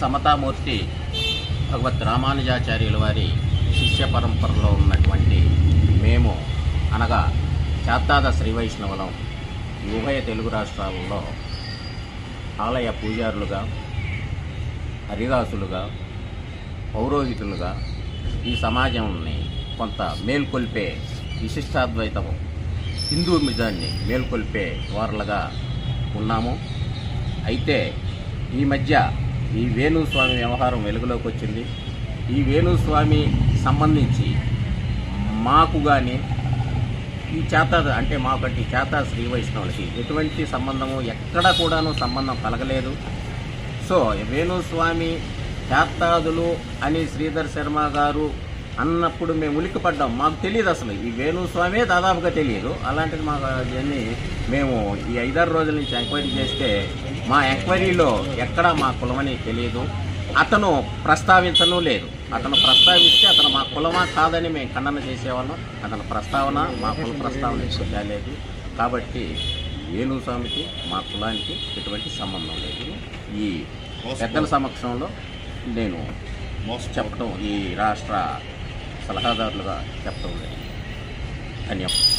సమతామూర్తి భగవత్ రామానుజాచార్యుల వారి శిష్య పరంపరలో ఉన్నటువంటి మేము అనగా చాత్తాద శ్రీ వైష్ణవులం ఉభయ తెలుగు రాష్ట్రాలలో ఆలయ పూజారులుగా, హరిదాసులుగా, పౌరోహితులుగా ఈ సమాజాన్ని కొంత మేల్కొల్పే విశిష్టాద్వైతము హిందూయిజాన్ని మేల్కొల్పే వారులుగా ఉన్నాము. అయితే ఈ మధ్య ఈ వేణుస్వామి వ్యవహారం వెలుగులోకి వచ్చింది. ఈ వేణుస్వామి సంబంధించి మాకు కానీ ఈ చాత్తాద అంటే మాకంటి చాత్తాద శ్రీ వైష్ణవులకి ఎటువంటి సంబంధము ఎక్కడ కూడాను సంబంధం కలగలేదు. సో వేణుస్వామి చాత్తాదులు అని శ్రీధర్ శర్మ గారు అన్నప్పుడు మేము ఉలిక్కిపడ్డాం. మాకు తెలియదు, అసలు ఈ వేణుస్వామే దాదాపుగా తెలియదు. అలాంటిది మాకు అవన్నీ మేము ఈ 5-6 రోజుల నుంచి ఎంక్వైరీ చేస్తే మా ఎంక్వైరీలో ఎక్కడా మా కులమని తెలియదు. అతను ప్రస్తావించను లేదు. అతను ప్రస్తావిస్తే అతను మా కులమా కాదని మేము ఖండన చేసేవాళ్ళం. అతని ప్రస్తావన మా కుల ప్రస్తావన లేదు. కాబట్టి వేణుస్వామికి మా కులానికి ఎటువంటి సంబంధం లేదు. ఈ పెద్దల సమక్షంలో నేను చెప్పడం, ఈ రాష్ట్ర సలహాదారులుగా చెప్పడం లేదు. ధన్యవాదాలు.